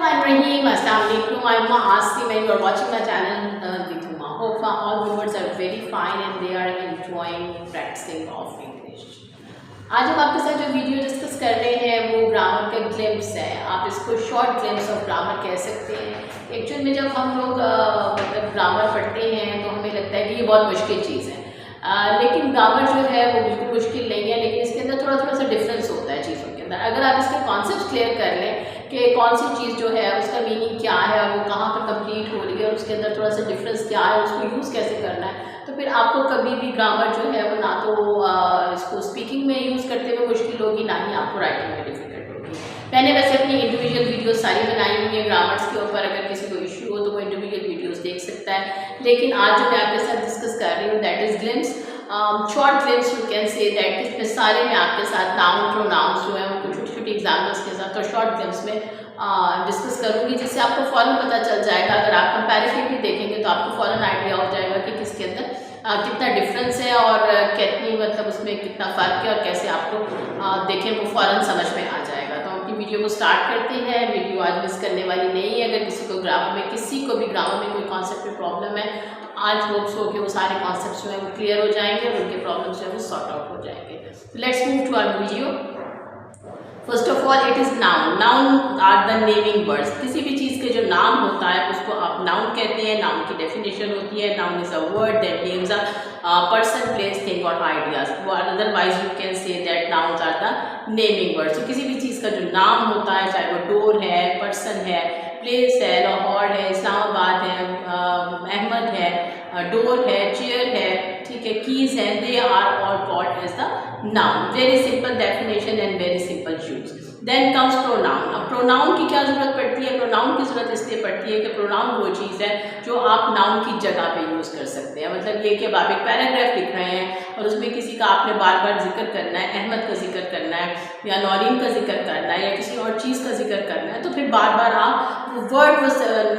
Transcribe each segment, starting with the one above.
Rahim, Assalamualaikum. I'm Asim and you're watching my channel with Huma. Hope all viewers are very fine and they are enjoying practicing of English. आज हम आपके साथ जो video discuss कर रहे हैं वो ग्रामर का ग्लिम्स है। आप इसको शॉर्ट ग्लिम्स ऑफ ग्रामर कह सकते हैं। एक्चुअल में जब हम लोग मतलब ग्रामर पढ़ते हैं तो हमें लगता है कि ये बहुत मुश्किल चीज़ है, लेकिन ग्रामर जो है वो बिल्कुल मुश्किल नहीं है, लेकिन इसके अंदर थोड़ा थोड़ा सा डिफरेंस होता है चीज़ों के अंदर। अगर आप इसके कॉन्सेप्ट क्लियर कर लें कि कौन सी चीज़ जो है उसका मीनिंग क्या है और वो कहाँ पर कंप्लीट हो रही है और उसके अंदर थोड़ा सा डिफरेंस क्या है, उसको यूज़ कैसे करना है, तो फिर आपको कभी भी ग्रामर जो है वो ना तो इसको स्पीकिंग में यूज़ करते हुए मुश्किल होगी, ना ही आपको राइटिंग में डिफिकल्ट होगी। मैंने वैसे अपनी इंडिविजुअल वीडियो सारी बनाई हुई है ग्रामर्स के ऊपर। अगर किसी को इशू हो तो वो इंडिविजुअल वीडियोस देख सकता है, लेकिन आज जो मैं आपके साथ डिस्कस कर रही हूँ that is glimpse, short glimpse you can say that. इसमें सारे में आपके साथ नाउन प्रोनाउंस जो है वो कुछ छोटी छोटी एग्जाम्पल्स के साथ और शॉर्ट ग्लिम्स में डिस्कस करूँगी, जिससे आपको फ़ौरन पता चल जाएगा। अगर आप कंपैरेटिवली देखेंगे तो आपको फ़ौरन आइडिया हो जाएगा कि किसके अंदर कितना डिफरेंस है और कितनी मतलब उसमें कितना फ़र्क है और कैसे आपको देखें वो फ़ौरन समझ में आ जाएगा। तो हम अपनी वीडियो को स्टार्ट करते हैं। वीडियो आज मिस करने वाली नहीं है। अगर किसी को ग्रामर में कोई कॉन्सेप्ट में प्रॉब्लम है, आज होप्स हो कि वो सारे कॉन्सेप्ट जो है वो क्लियर हो जाएंगे और उनके प्रॉब्लम्स जो है वो सॉर्ट आउट हो जाएंगे। Let's move to our video. First of all it is noun. Noun are the naming words. किसी भी चीज़ के जो नाम होता है उसको आप नाउन कहते हैं। नाउन की डेफिनेशन होती है noun is a word that names a person, place, thing और ideas. Otherwise you can say that nouns are the naming words. तो किसी भी चीज़ का जो नाम होता है, चाहे वो डोर है, पर्सन है, प्लेस है, लाहौर है, इस्लामाबाद है, अहमद है, डोर है, चेयर है, ठीक है, कीज है, they are all called as the noun. Very simple definition and very simple use. Then comes pronoun. अब प्रोनाउन की क्या ज़रूरत पड़ती है? प्रोनाउन की ज़रूरत इसलिए पड़ती है कि प्रोनाउन वो चीज़ है जो आप नाउन की जगह पे यूज़ कर सकते हैं। मतलब ये कि अब आप एक पैराग्राफ लिख रहे हैं और उसमें किसी का आपने बार बार जिक्र करना है, अहमद का जिक्र करना है या नौरीन का जिक्र करना है या किसी और चीज़ का जिक्र करना है, तो फिर बार बार आप वर्ड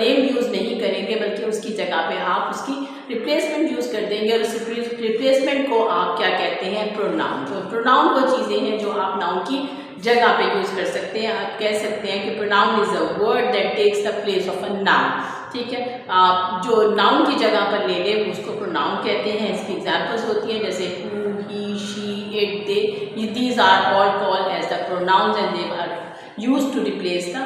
नेम यूज़ नहीं करेंगे, बल्कि उसकी जगह पे आप उसकी रिप्लेसमेंट यूज़ कर देंगे और उस रिप्लेसमेंट को आप क्या कहते हैं? प्रोनाउन। तो प्रोनाउन वो चीज़ें हैं जो आप नाउन की जगह पे यूज़ कर सकते हैं। आप कह सकते हैं कि pronoun is a word that takes the place of a noun. ठीक है, आप जो नाउन की जगह पर ले लें उसको प्रोनाउन कहते हैं। इसकी एग्जाम्पल्स होती हैं जैसे who, he, she, it, they. These are all called as the pronouns and they are used to replace the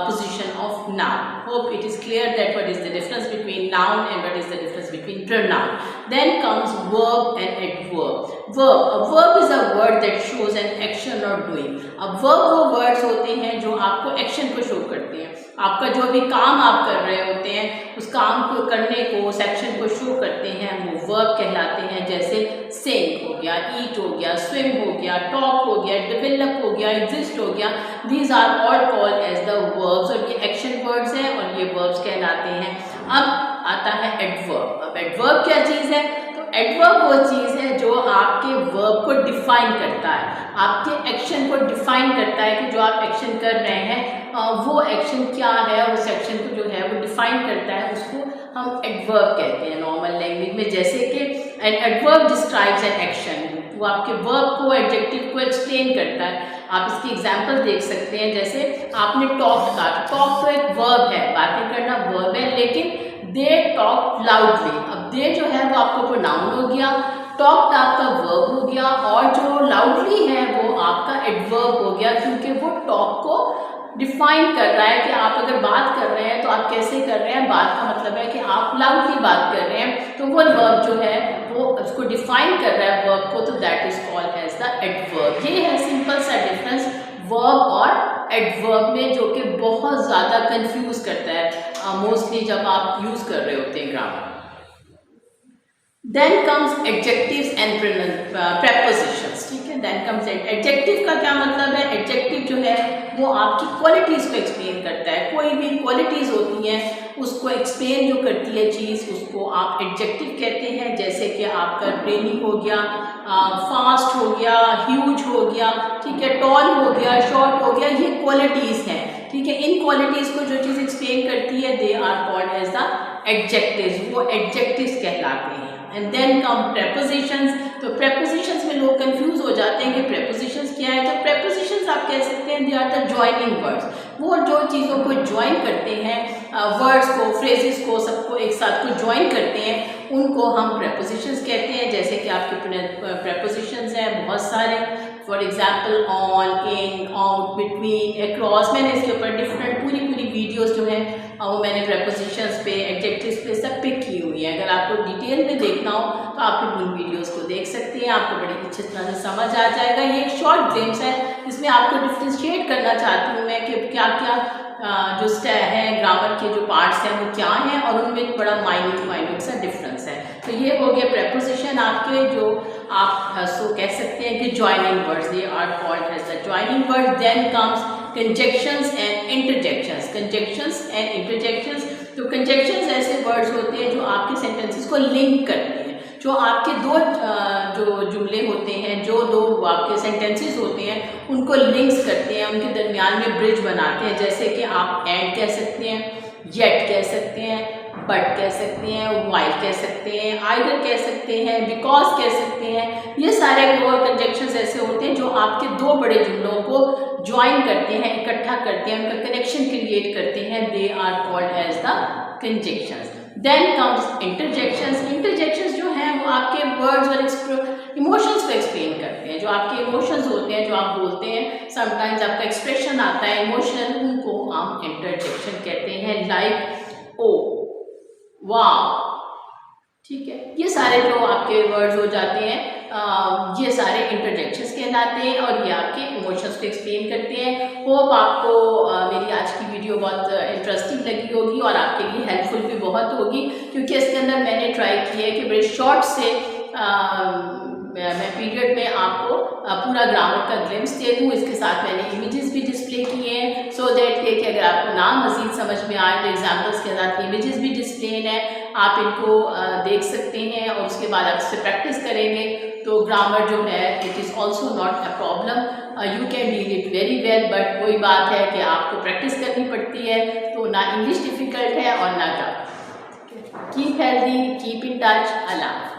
position of noun. Hope it is clear that what is the difference between noun and what is the difference between pronoun. Then comes verb and adverb. Verb. A verb is a word that shows an action or doing. अब verb वो words होते हैं जो आपको action को show करते हैं। आपका जो भी काम आप कर रहे होते हैं उस काम को करने को, उस action को show करते हैं, वो verb कहलाते हैं। जैसे sing हो गया, eat हो गया, swim हो गया, talk हो गया, develop हो गया, exist हो गया। These are all called as the verbs और ये action words हैं और ये verbs कहलाते हैं। अब आता है adverb। अब adverb क्या चीज़ है? तो adverb वो चीज़ है जो आपके verb को डिफाइन करता है, आपके एक्शन को डिफाइन करता है कि जो आप एक्शन कर रहे हैं वो एक्शन क्या है, उस एक्शन को जो है वो डिफाइन करता है, उसको हम adverb कहते हैं नॉर्मल लैंग्वेज में। जैसे कि an adverb describes an action, वो आपके वर्ब को, एडजेक्टिव को एक्सप्लेन करता है। आप इसकी एग्जांपल देख सकते हैं, जैसे आपने टॉक कहा। टॉक तो एक वर्ब है, बातें करना वर्ब है, लेकिन दे टॉक लाउडली। अब दे जो है वो आपका प्रोनाउन हो गया, टॉक आपका वर्ब हो गया और जो लाउडली है वो आपका एडवर्ब हो गया, क्योंकि वो टॉक को डिफाइन कर रहा है कि आप अगर बात कर रहे हैं तो आप कैसे कर रहे हैं। बात का मतलब है कि आप लाउडली बात कर रहे हैं, तो वो वर्ब जो है वो उसको डिफाइन कर रहा है वर्ब को, तो that is called as the adverb. ये है सिंपल सा डिफरेंस वर्ब और एडवर्ब में, जो कि बहुत ज़्यादा कंफ्यूज करता है मोस्टली जब आप यूज़ कर रहे होते हैं grammar. Then comes adjectives and prepositions। ठीक है, then comes adjective का क्या मतलब है? adjective जो है वो आपकी क्वालिटीज़ को एक्सप्लेन करता है। कोई भी क्वालिटीज़ होती हैं उसको एक्सप्लेन जो करती है चीज़, उसको आप एडजेक्टिव कहते हैं। जैसे कि आपका रेनी हो गया, फास्ट हो गया, ह्यूज हो गया, ठीक है, टॉल हो गया, शॉर्ट हो गया, ये क्वालिटीज़ हैं। ठीक है, इन क्वालिटीज़ को जो चीज़ एक्सप्लेन करती है they are called as the adjectives, वो एडजेक्टिव्स कहलाते हैं। And then come prepositions. तो प्रेपोजिशंस में लोग कंफ्यूज हो जाते हैं कि प्रेपोजिशंस क्या है। तो प्रेपोजिशंस आप कह सकते हैं they are the joining words, वो जो चीज़ों को ज्वाइन करते हैं, वर्ड्स को, फ्रेजेस को, सबको एक साथ को ज्वाइन करते हैं, उनको हम प्रेपोजिशंस कहते हैं। जैसे कि आपके प्रेपोजिशंस हैं बहुत सारे, for example on, in, out, between, across. मैंने इसके ऊपर डिफरेंट पूरी वीडियोस जो हैं वो मैंने प्रेपोजिशंस पे, एडजेक्टिव्स पे सब पे की हुई है। अगर आपको डिटेल में देखना हो तो आप लोग उन वीडियोस को देख सकते हैं, आपको बड़ी अच्छी तरह से समझ आ जाएगा। ये एक शॉर्ट ग्लिम्स है, इसमें आपको डिफ्रेंशिएट करना चाहती हूँ मैं कि क्या क्या जो है ग्रामर के जो पार्ट्स हैं वो क्या हैं और उनमें बड़ा माइन्यूट सा डिफरेंस है। तो ये हो गए प्रेपोजिशन आपके, जो आप सो कह सकते हैं कि joining words, they are called as the joining word. Then comes conjunctions and interjections. Conjunctions and interjections, तो कंजक्शंस ऐसे वर्ड्स होते हैं जो आपके सेंटेंसेस को लिंक करते हैं, जो आपके दो जो जुमले होते हैं, जो दो आपके सेंटेंसेस होते हैं, उनको लिंक्स करते हैं, उनके दरमियान में ब्रिज बनाते हैं। जैसे कि आप एंड कह सकते हैं, येट कह सकते हैं, बट कह सकते हैं, वाइल कह सकते हैं, आइदर कह सकते हैं, बिकॉज कह सकते हैं। ये सारे कंजक्शंस ऐसे होते हैं जो आपके दो बड़े जुमलों को ज्वाइन करते हैं, इकट्ठा करते हैं, उनका कनेक्शन क्रिएट करते हैं। They are called as the conjunctions. Then comes interjections. Interjections जो हैं वो आपके वर्ड्स और इमोशंस को एक्सप्लेन करते हैं। जो आपके इमोशंस होते हैं, जो आप बोलते हैं, समटाइम्स आपका एक्सप्रेशन आता है इमोशनल, उनको हम इंटरजेक्शन कहते हैं। लाइक ओ, वाव, ठीक है, ये सारे जो आपके वर्ड्स हो जाते हैं, ये सारे इंटरजेक्शंस कहलाते हैं और ये आपके इमोशंस को एक्सप्लेन करते हैं। होप आपको मेरी आज की वीडियो बहुत इंटरेस्टिंग लगी होगी और आपके लिए हेल्पफुल भी बहुत होगी, क्योंकि इसके अंदर मैंने ट्राई किया है कि बड़े शॉर्ट से मैं पीरियड में आपको पूरा ग्रामर का ग्लिम्स दे दूँ। इसके साथ मैंने इमेजेस भी डिस्प्ले किए हैं, सो दैट कि अगर आपको ना मज़ीद समझ में आए तो एग्जाम्पल्स के साथ इमेजेस भी डिस्प्ले हैं, आप इनको देख सकते हैं और उसके बाद आप इससे प्रैक्टिस करेंगे तो ग्रामर जो है it is also not a problem, you can deal it very well. But कोई बात है कि आपको प्रैक्टिस करनी पड़ती है, तो ना इंग्लिश डिफ़िकल्ट है और ना grammar. Keep healthy, keep in touch. Allah.